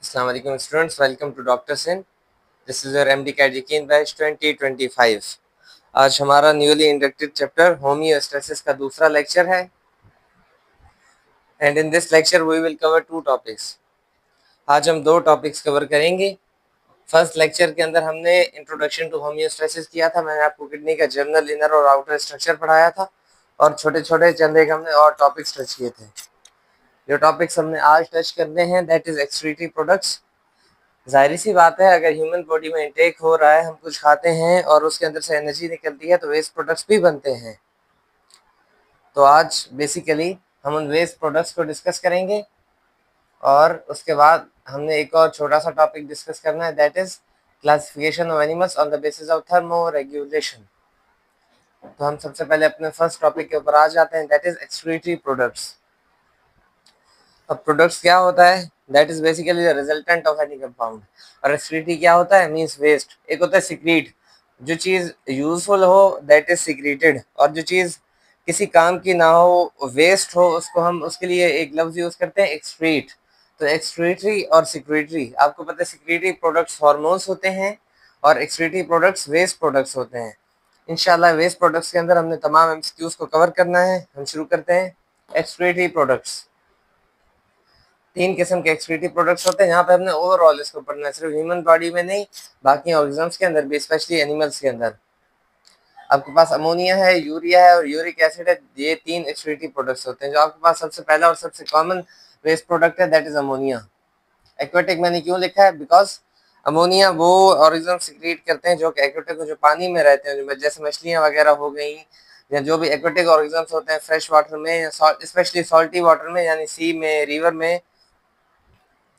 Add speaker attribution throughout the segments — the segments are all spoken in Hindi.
Speaker 1: Assalamu alaikum students, welcome to Dr. Sin. This is your MD CAT Yaqeen Batch 2025. आज हमारा न्यूली इंडक्टेड चैप्टर होमियोस्टेसिस का दूसरा लेक्चर है and in this lecture we will cover two topics. आज हम दो टॉपिक्स कवर करेंगे। फर्स्ट लेक्चर के अंदर हमने इंट्रोडक्शन टू होमियोस्टेसिस किया था। मैंने आपको किडनी का जर्नल इनर और आउटर स्ट्रक्चर पढ़ाया था और छोटे छोटे चंद एक हमने और टॉपिक्स टच किए थे। जो टॉपिक्स हमने आज टच करने हैं दैट इज एक्सक्रीटरी प्रोडक्ट्स। जाहिर सी बात है, अगर ह्यूमन बॉडी में इंटेक हो रहा है, हम कुछ खाते हैं और उसके अंदर से एनर्जी निकलती है तो वेस्ट प्रोडक्ट्स भी बनते हैं। तो आज बेसिकली हम उन वेस्ट प्रोडक्ट्स को डिस्कस करेंगे और उसके बाद हमने एक और छोटा सा टॉपिक डिस्कस करना है that is classification of animals on the basis of thermo regulation. तो हम सबसे पहले अपने फर्स्ट टॉपिक के ऊपर आ जाते हैं दैट इज एक्सक्रीटरी प्रोडक्ट्स। अब प्रोडक्ट्स क्या होता है? That is basically the resultant of any compound. और एक्सक्रीटरी क्या होता है? Means waste. एक होता है सिक्रीट, जो चीज यूजफुल हो दैट इज सिक्रीटेड, और जो चीज किसी काम की ना हो, वेस्ट हो, उसको हम उसके लिए एक लफ्ज यूज करते हैं एक्सक्रीट। तो एक्सक्रीटरी और सिक्रीटरी, आपको पता है सिक्रीटरी प्रोडक्ट्स हार्मोन्स होते हैं और एक्सक्रीटरी प्रोडक्ट्स वेस्ट प्रोडक्ट्स होते हैं। इंशाल्लाह वेस्ट प्रोडक्ट्स के अंदर हमने तमाम एमसीक्यूज को कवर करना है। हम शुरू करते हैं। एक्सक्रीटरी प्रोडक्ट्स, तीन किस्म के एक्सक्रीटरी प्रोडक्ट्स होते हैं। यहाँ पे हमने ओवरऑल इसको पढ़ना है, सिर्फ ह्यूमन बॉडी में नहीं, बाकी ऑर्गेनिजम्स के अंदर भी, स्पेशली एनिमल्स के अंदर। आपके पास अमोनिया है, यूरिया है और यूरिक एसिड है। ये तीन एक्सक्रीटरी प्रोडक्ट्स होते हैं। जो आपके पास सबसे पहला और सबसे कॉमन वेस्ट प्रोडक्ट है दैट इज अमोनिया। एक्वेटिक मैंने क्यों लिखा है? बिकॉज अमोनिया वो ऑर्गेनिज्म सिक्रीट करते हैं जो कि एक्वेटिक, जो पानी में रहते हैं, जैसे मछलियां वगैरह हो गई, या जो भी एक्वेटिक ऑर्गेनिजम्स होते हैं फ्रेश वाटर में, स्पेशली सॉल्टी वाटर में, यानी सी में, रिवर में,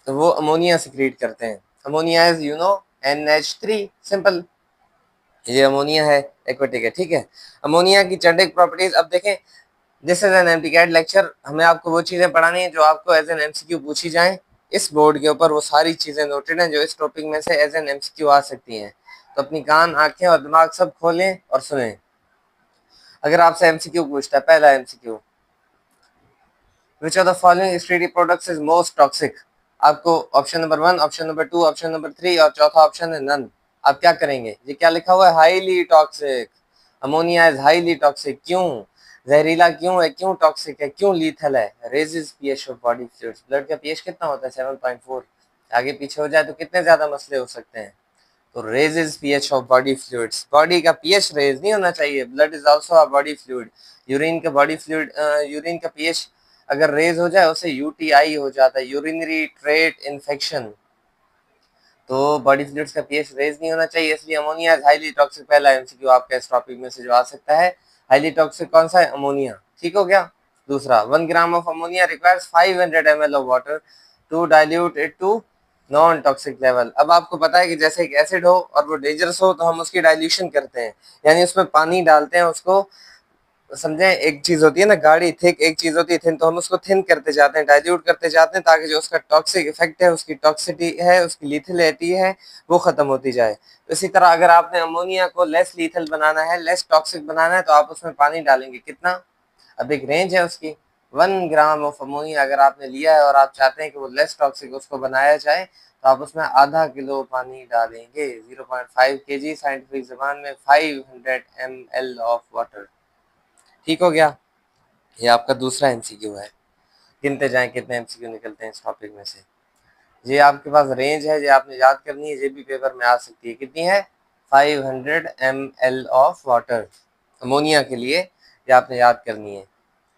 Speaker 1: तो वो अमोनिया सिक्रीट करते हैं। Ammonia is NH3, simple. ये अमोनिया है, एक्वेटिक है, ठीक है। अमोनिया की चंड प्रॉपर्टीज अब देखें। दिस इज एन एमटीकैट लेक्चर। हमें आपको वो चीजें पढ़ानी है जो आपको एज एन एमसीक्यू पूछी जाए। इस बोर्ड के ऊपर वो सारी चीजें नोटेड हैं जो इस टॉपिक में से एज एन एमसीक्यू आ सकती हैं। तो अपनी कान, आंखें और दिमाग सब खोलें और सुने। अगर आपसे एमसीक्यू पूछता है, पहला MCQ, which of the following excretory products is most toxic? आपको option number 1, option number 2, option number 3 और चौथा ऑप्शन है नन। आप क्या करेंगे? ये क्या लिखा हुआ है? Highly toxic. Ammonia is highly toxic. क्यों? जहरीला क्यों है? क्यों टॉक्सिक है? क्यों लीथल है? Raises pH of body fluids. Blood का पीएच कितना होता है? 7.4। आगे पीछे हो जाए तो कितने ज्यादा मसले हो सकते हैं। तो raises pH of body fluids. Body का पीएच रेज नहीं होना चाहिए। Blood is also a body fluid. Urine का बॉडी फ्लूइड, यूरिन का पीएच अगर रेज हो जाए उसे यूटीआई हो जाता है, यूरिनरी ट्रेट इन्फेक्शन। तो बॉडी फ्लूइड्स का पीएच रेज नहीं होना चाहिए, इसलिए अमोनिया इज हाईली टॉक्सिक। पहला एमसीक्यू आपका इस टॉपिक में से जो आ सकता है, हाईली टॉक्सिक कौन सा है? अमोनिया। ठीक हो गया। दूसरा, 1 gram of ammonia requires 500 ml of water to dilute it to non toxic level. अब आपको पता है कि जैसे एक एसिड हो और वो डेंजरस हो तो हम उसकी डाइल्यूशन करते हैं, यानी उसमें पानी डालते हैं। उसको समझे, एक चीज होती है ना गाढ़ी, थिक, एक चीज होती है थिन, तो हम उसको थिन करते जाते हैं, डाइल्यूट करते जाते हैं, ताकि जो उसका टॉक्सिक इफेक्ट है, उसकी टॉक्सिटी है, उसकी लीथलिटी है, वो खत्म होती जाए। तो इसी तरह अगर आपने अमोनिया को लेस लीथल बनाना है, लेस टॉक्सिक बनाना है, तो आप उसमें पानी डालेंगे। कितना? अब एक रेंज है उसकी। 1 ग्राम ऑफ अमोनिया अगर आपने लिया है और आप चाहते हैं कि वो लेस टॉक्सिक उसको बनाया जाए, तो आप उसमें आधा किलो पानी डालेंगे। 0.5 kg, साइंटिफिक जबान में 500 ml ऑफ वाटर। ठीक हो गया। ये आपका दूसरा एमसीक्यू है। गिनते जाएं कितने एमसीक्यू निकलते हैं इस टॉपिक में से। ये आपके पास रेंज है, ये आपने याद करनी है, ये भी पेपर में आ सकती है। कितनी है? 500 ml ऑफ वाटर अमोनिया के लिए, ये आपने याद करनी है।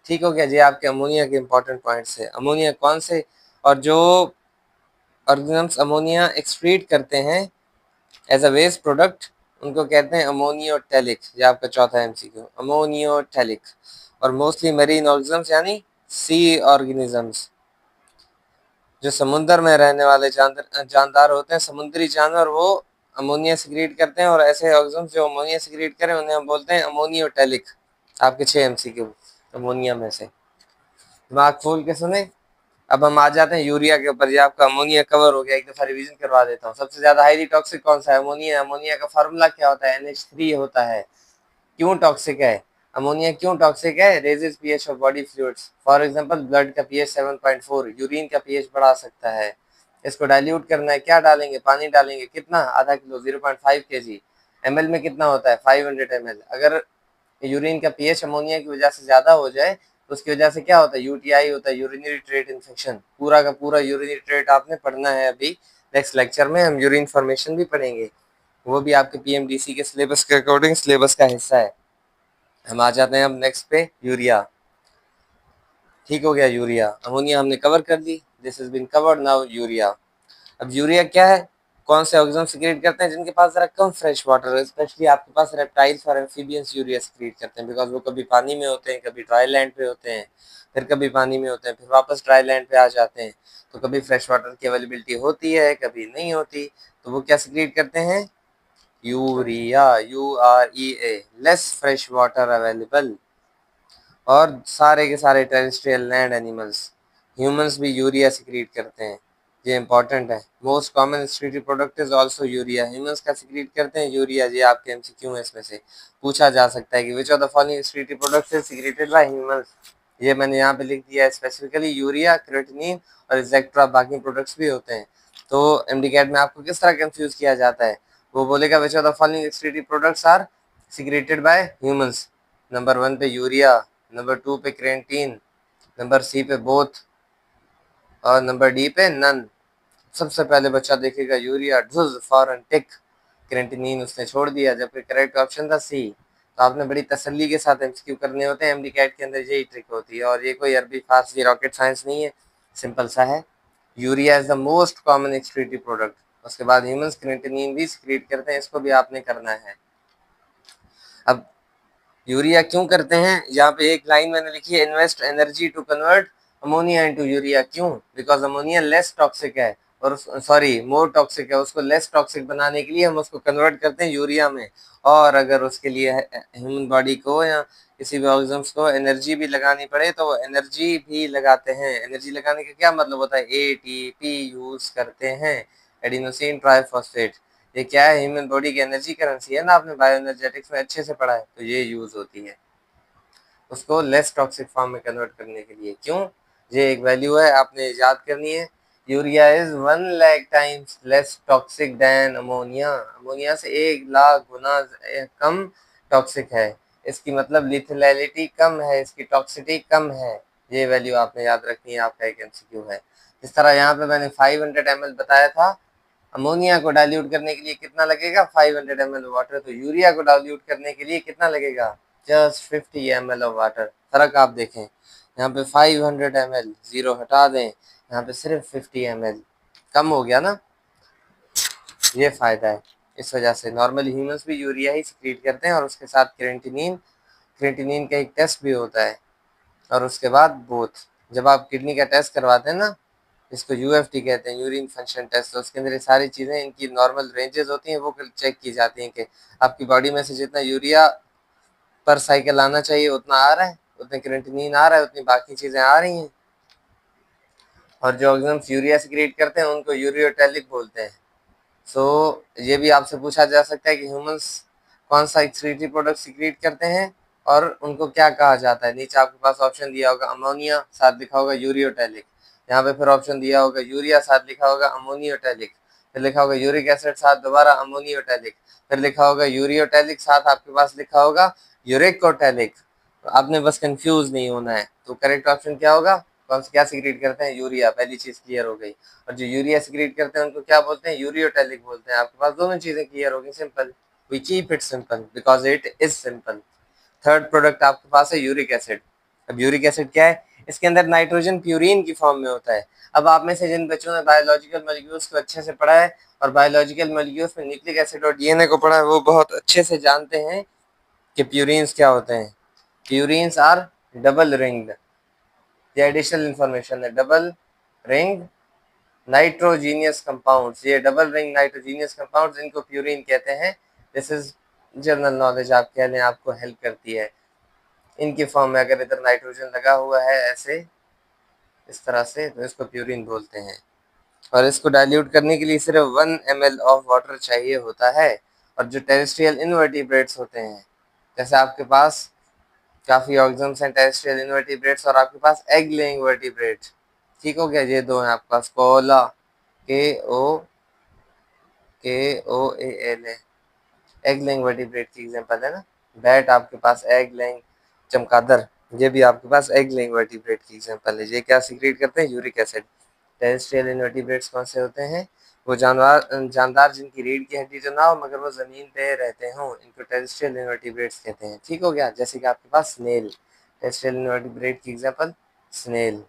Speaker 1: ठीक हो गया। ये आपके अमोनिया के इंपॉर्टेंट पॉइंट्स है। अमोनिया कौन से, और जो ऑर्गेनिजम्स अमोनिया एक्सक्रीट करते हैं एज अ वेस्ट प्रोडक्ट, उनको कहते हैं अमोनियोटैलिक। ये आपका चौथा एमसीक्यू, अमोनियोटैलिक। और मोस्टली मरीन ऑर्गेनिजम्स यानी सी ऑर्गेनिजम्स, जो समुद्र में रहने वाले जानदार होते हैं, समुद्री जानवर, वो अमोनिया सिक्रीट करते हैं। और ऐसे ऑर्गेनिजम्स जो अमोनिया सिक्रीट करें उन्हें हम बोलते हैं अमोनियोटैलिक। आपके 6 एमसीक्यू अमोनिया में से। दिमाग खोल के सुने। अब हम आ जाते हैं यूरिया के ऊपर। ये आपका अमोनिया कवर हो गया, एक दफा रिवीजन करवा देता हूँ। सबसे ज्यादा हाईली टॉक्सिक कौन सा है? अमोनिया। अमोनिया का फार्मूला क्या होता है? NH3 होता है। क्यों टॉक्सिक है अमोनिया? क्यों टॉक्सिक है? Raises pH of body fluids. For example blood का पीएच 7.4, यूरिन का पीएच बढ़ा सकता है, इसको डाइल्यूट करना है, क्या डालेंगे, पानी डालेंगे, कितना, आधा किलो, 0.5 kg। ml में कितना होता है, 500 ml। अगर यूरिन का पीएच अमोनिया की वजह से ज्यादा हो जाए तो उसकी वजह से क्या होता है, यूटीआई होता है, यूरिनरी ट्रेट इन्फेक्शन। पूरा का पूरा यूरिनरी ट्रेट आपने पढ़ना है। अभी नेक्स्ट लेक्चर में हम यूरिन फॉर्मेशन भी पढ़ेंगे, वो भी आपके पीएमडीसी के सिलेबस के अकॉर्डिंग सिलेबस का हिस्सा है। हम आ जाते हैं अब नेक्स्ट पे, यूरिया। ठीक हो गया, यूरिया अमोनिया हमने कवर कर दी, this is been covered. Now urea. अब यूरिया क्या है, कौन से ऑर्गेनिज्म सिक्रेट करते हैं जिनके पास जरा कम फ्रेश वाटर है, स्पेशली आपके पास रेप्टाइल्स और एम्फीबियंस यूरिया सिक्रेट करते हैं, बिकॉज वो कभी पानी में होते हैं, कभी ड्राई लैंड पे होते हैं, फिर कभी पानी में होते हैं, फिर वापस ड्राई लैंड पे आ जाते हैं। तो कभी फ्रेश वाटर की अवेलेबिलिटी होती है, कभी नहीं होती, तो वो क्या सिक्रेट करते हैं, urea, UREA, less fresh water available. और सारे के सारे टेरेस्ट्रियल लैंड एनिमल्स, ह्यूमंस भी यूरिया सिक्रीट करते हैं, ये इंपॉर्टेंट है। Most common excretory product is also urea. Humans का सिक्रीट करते हैं यूरिया, ये आपके एमसीक्यू है, इसमें से पूछा जा सकता है कि विच of the following excretory products is secreted by humans. ये मैंने यहाँ पे लिख दिया है स्पेसिफिकली, यूरिया, क्रेटिनिन और एक्सेट्रा, बाकी प्रोडक्ट्स भी होते हैं। तो एमडी कैट में आपको किस तरह कंफ्यूज किया जाता है, वो बोलेगा which of the following excretory products are secreted by humans. Number 1 पे यूरिया, नंबर 2 पे क्रेंटीन, नंबर सी पे बोथ और नंबर डी पे नन। सबसे पहले बच्चा देखेगा यूरिया, ढुज फॉरन टिक, क्रेंटिनिन उसने छोड़ दिया, जबकि करेक्ट ऑप्शन था सी। तो आपने बड़ी तसल्ली के साथ एमसीक्यू करने होते हैं, एमडी कैट के अंदर यही ट्रिक होती है। और ये कोई अरबी फारसी रॉकेट साइंस नहीं है, सिंपल सा है। Urea is the most common excretory product. उसके बाद ह्यूमंस क्रेंटिनिन भी सिक्रीट करते हैं, इसको भी आपने करना है। अब यूरिया क्यों करते हैं, यहाँ पे एक लाइन मैंने लिखी है, invest energy to convert ammonia into urea. क्यों, बिकॉज अमोनिया लेस टॉक्सिक है, और सॉरी मोर टॉक्सिक है, उसको लेस टॉक्सिक बनाने के लिए हम उसको कन्वर्ट करते हैं यूरिया में। और अगर उसके लिए ह्यूमन बॉडी को या किसी भी ऑर्गेनिज्म्स को एनर्जी भी लगानी पड़े तो वो एनर्जी भी लगाते हैं। एनर्जी लगाने का क्या मतलब होता है, एटीपी यूज करते हैं, एडिनोसिन ट्राइफॉस्फेट। ये क्या है, ह्यूमन बॉडी की एनर्जी करेंसी है ना, आपने बायो एनर्जेटिक्स में अच्छे से पढ़ा है, तो ये यूज होती है उसको लेस टॉक्सिक फॉर्म में कन्वर्ट करने के लिए। क्यों, ये एक वैल्यू है, आपने याद करनी है। Urea is 1 lakh times less toxic than ammonia. Ammonia से 1 लाख गुना कम टॉक्सिक है, इसकी मतलब लिथलैलिटी कम है, इसकी टॉक्सिटी कम है। ये वैल्यू आपने याद रखनी है, आपका एक एमसीक्यू है। इस तरह यहाँ पे मैंने 500 ml बताया था, अमोनिया को डाइल्यूट करने के लिए कितना लगेगा, 500 ml वाटर। तो यूरिया को डाइल्यूट करने के लिए कितना लगेगा, जस्ट 50 ml ऑफ वाटर। फर्क आप देखें, यहाँ पे 500 ml, जीरो हटा दें, यहाँ पे सिर्फ 50 ml, कम हो गया ना, ये फायदा है। इस वजह से नॉर्मल ह्यूमंस भी यूरिया ही सिक्रीट करते हैं, और उसके साथ क्रेंटिनिन, क्रेंटिनिन का एक टेस्ट भी होता है, और उसके बाद बोथ। जब आप किडनी का टेस्ट करवाते हैं ना, इसको यूएफटी कहते हैं, यूरिन फंक्शन टेस्ट, तो उसके अंदर ये सारी चीज़ें, इनकी नॉर्मल रेंजेस होती हैं, वो चेक की जाती हैं कि आपकी बॉडी में से जितना यूरिया पर साइकिल आना चाहिए उतना आ रहा है, उतने क्रेंटिनिन आ रहा है, उतनी बाकी चीज़ें आ रही हैं। और जो ऑर्गेनिज्म्स यूरिया सिक्रीट करते हैं उनको यूरियोटैलिक बोलते हैं। सो ये भी आपसे पूछा जा सकता है कि ह्यूमंस कौन सा एक्सक्रीटरी प्रोडक्ट सिक्रीट करते हैं और उनको क्या कहा जाता है। नीचे आपके पास ऑप्शन दिया होगा अमोनिया, साथ लिखा होगा यूरियोटैलिक। यहाँ पे फिर ऑप्शन दिया होगा यूरिया, साथ लिखा होगा अमोनियोटैलिक। फिर लिखा होगा यूरिक एसिड, साथ दोबारा अमोनियोटैलिक। फिर लिखा होगा यूरियोटैलिक, साथ आपके पास लिखा होगा यूरिकोटैलिक। तो आपने बस कंफ्यूज नहीं होना है। तो करेक्ट ऑप्शन क्या होगा, कौन सा क्या सिक्रीट करते हैं, यूरिया। पहली चीज क्लियर हो गई। और जो यूरिया सिक्रीट करते हैं उनको क्या बोलते हैं, यूरियोटैलिक बोलते हैं। आपके पास दोनों चीजें क्लियर हो गई, simple. We keep it simple because it is simple. Third product आपके पास है यूरिक एसिड। अब यूरिक एसिड क्या है, इसके अंदर नाइट्रोजन प्यूरिन की फॉर्म में होता है। अब आप में से जिन बच्चों ने बायोलॉजिकल मॉलिक्यूल्स को अच्छे से पढ़ा है और बायोलॉजिकल मॉलिक्यूल्स में न्यूक्लिक एसिड और डीएनए को पढ़ा है, वो बहुत अच्छे से जानते हैं कि प्यूरिन्स क्या होते हैं। प्यूरिन्स आर डबल रिंग्ड, ये एडिशनल इंफॉर्मेशन है। डबल रिंग नाइट्रोजीनियस कंपाउंड्स, ये डबल रिंग नाइट्रोजीनियस कंपाउंड्स, इनको प्यूरिन कहते हैं। दिस इज जनरल नॉलेज, आप कह लें, आपको हेल्प करती है। इनकी फॉर्म में अगर इधर नाइट्रोजन लगा हुआ है ऐसे इस तरह से, तो इसको प्यूरिन बोलते हैं। और इसको डाइल्यूट करने के लिए सिर्फ 1 ml ऑफ वाटर चाहिए होता है। और जो टेरेस्ट्रियल इनवर्टिब्रेट्स होते हैं, जैसे आपके पास काफी ऑर्गेनिज्म्स हैं टेरेस्ट्रियल इनवर्टिब्रेट्स, और आपके पास एग लेइंग वर्टिब्रेट, ठीक हो गया, ये दो हैं आपके पास, कोला KOAL है, एग लेइंग वर्टिब्रेट की एग्जांपल है ना। बैट आपके पास एग लेइंग, चमगादड़ ये भी आपके पास एग लेइंग वर्टिब्रेट की एग्जांपल है। ये क्या सीक्रेट करते हैं? Uric acid. टेरेस्ट्रियल इनवर्टिब्रेट्स कौन से होते हैं? वो जानदार जिनकी रीढ़ की हड्डी तो ना हो मगर वो जमीन पे रहते हों, इनको टेरेस्ट्रियल इनवर्टिब्रेट्स कहते हैं। ठीक हो गया। जैसे कि आपके पास स्नेल, टेरेस्ट्रियल इनवर्टिब्रेट की एग्जांपल स्नेल।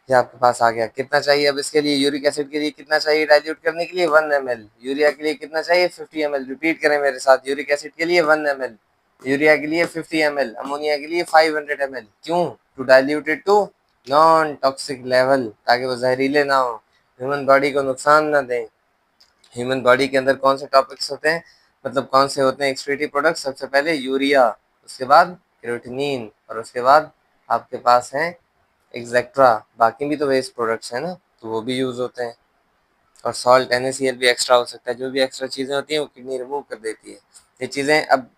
Speaker 1: ये आपके पास आ गया। कितना चाहिए अब इसके लिए? यूरिक एसिड के लिए कितना चाहिए डाइल्यूट करने के लिए? 1 ml। यूरिया के लिए कितना चाहिए? 50 ml। रिपीट करें मेरे साथ, यूरिक एसिड के लिए 1 ml, यूरिया के लिए 50 ml, अमोनिया के लिए 500 ml। क्यों? To dilute it to non toxic level, ताकि वो जहरीले ना हो, ह्यूमन बॉडी को नुकसान ना दें। ह्यूमन बॉडी के अंदर कौन से टॉपिक्स होते हैं, मतलब कौन से होते हैं एक्सक्रीटरी प्रोडक्ट? सबसे पहले यूरिया, उसके बाद क्रिएटिनिन, और उसके बाद आपके पास है एक्सेट्रा। बाकी भी तो वेस्ट प्रोडक्ट्स हैं ना, तो वो भी यूज होते हैं। और सॉल्ट NaCl भी एक्स्ट्रा हो सकता है। जो भी एक्स्ट्रा चीजें होती हैं वो किडनी रिमूव कर देती है। ये चीजें अब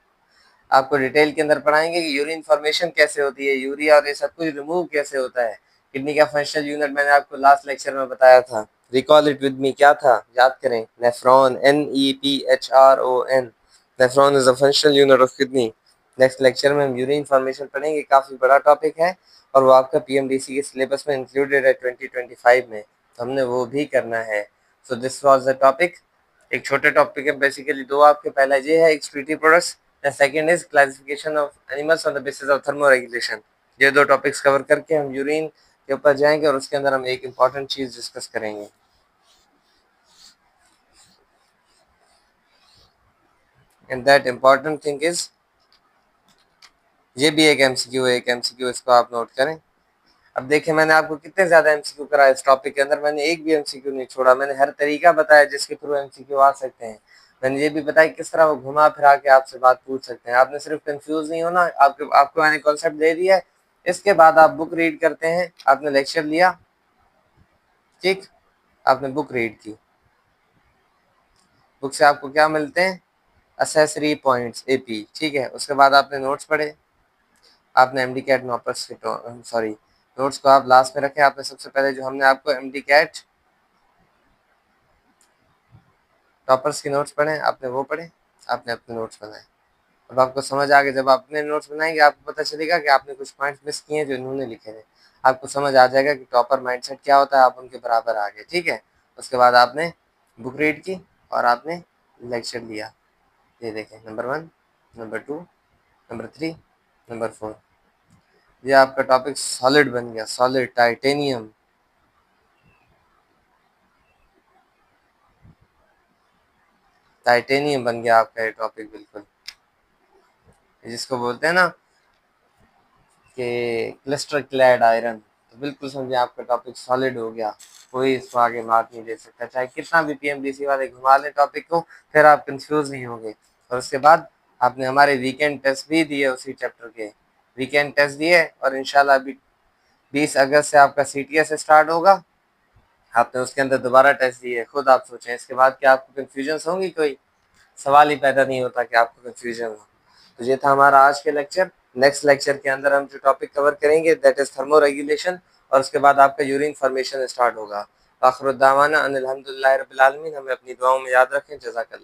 Speaker 1: आपको डिटेल के अंदर पढ़ाएंगे कि यूरिन फॉर्मेशन कैसे होती है, यूरिया और ये सब कुछ रिमूव कैसे होता है। किडनी का फंक्शनल यूनिट मैंने आपको लास्ट लेक्चर में बताया था। रिकॉल इट विद मी, क्या था याद करें? Nephron, NEPHRON। Nephron is a functional unit of kidney. Next lecture में हम यूरिन फॉर्मेशन पढ़ेंगे, काफी बड़ा टॉपिक है और वो आपका PMDC के सिलेबस में इंक्लूडेड है 2025 में, तो हमने वो भी करना है। So this was the topic. एक छोटे टॉपिक है बेसिकली दो आपके। पहला ये है excretory products, the second is classification of animals on the basis of thermoregulation. ये दो टॉपिक्स कवर करके हम यूरिन के ऊपर जाएंगे और उसके अंदर हम एक इम्पॉर्टेंट चीज डिस्कस करेंगे। And that important thing is, ये भी एक MCQ है, एक MCQ, इसको आप नोट करें। अब देखिए मैंने आपको कितने ज्यादा MCQ कराया इस टॉपिक के अंदर, मैंने एक भी MCQ नहीं छोड़ा। मैंने हर तरीका बताया जिसके थ्रू MCQ आ सकते हैं। मैंने ये भी बताया किस तरह वो घुमा फिरा के आपसे बात पूछ सकते हैं। आपने सिर्फ कंफ्यूज नहीं होना, आपको मैंने कॉन्सेप्ट दे दिया है। इसके बाद आप बुक रीड करते हैं। आपने लेक्चर लिया, ठीक, आपने बुक रीड की, बुक से आपको क्या मिलते हैं? असेसरी पॉइंट्स AP, ठीक है। उसके बाद आपने नोट्स पढ़े, आपने MD कैट नॉपर्स के सॉरी नोट्स को आप लास्ट में रखें। आपने सबसे पहले जो हमने आपको MD कैट टॉपर्स के नोट्स पढ़े, आपने वो पढ़े, आपने अपने नोट्स बनाए। अब आपको समझ आ गया, जब आप अपने नोट्स बनाएंगे आपको पता चलेगा कि आपने कुछ पॉइंट्स मिस किए हैं जो इन्होंने लिखे थे। आपको समझ आ जाएगा कि टॉपर माइंडसेट क्या होता है, आप उनके बराबर आ गए, ठीक है। उसके बाद आपने बुक रीड की और आपने लेक्चर लिया। ये देखें, नंबर 1, नंबर 2, नंबर 3, नंबर 4। ये आपका टॉपिक सॉलिड बन गया, सॉलिड टाइटेनियम। टाइटेनियम बन गया आपका ये टॉपिक, बिल्कुल जिसको बोलते हैं ना कि क्लस्टर क्लैड आयरन। तो बिल्कुल समझिए आपका टॉपिक सॉलिड हो गया, कोई इसको आगे मार्क नहीं दे सकता, चाहे कितना भी PMDC वाले घुमा लें टॉपिक को, फिर आप कंफ्यूज नहीं होंगे। और उसके बाद आपने हमारे वीकेंड टेस्ट भी दिए, उसी चैप्टर के वीकेंड टेस्ट दिए और इंशाल्लाह अभी 20 अगस्त से आपका CTS स्टार्ट होगा। आपने उसके अंदर दोबारा टेस्ट दिए, खुद आप सोचें इसके बाद क्या आपको कन्फ्यूजन होंगी? कोई सवाल ही पैदा नहीं होता कि आपको कंफ्यूजन हो। तो ये था हमारा आज के लेक्चर। नेक्स्ट लेक्चर के अंदर हम जो टॉपिक कवर करेंगे दैट इज थर्मो रेगुलेशन, और उसके बाद आपका यूरिन फॉर्मेशन स्टार्ट होगा। आखिर दावाना अनिल हम्दुलिल्लाहि रब्बिल आलमीन। हमें अपनी दुआओं में याद रखें। जज़ाकल्लाह।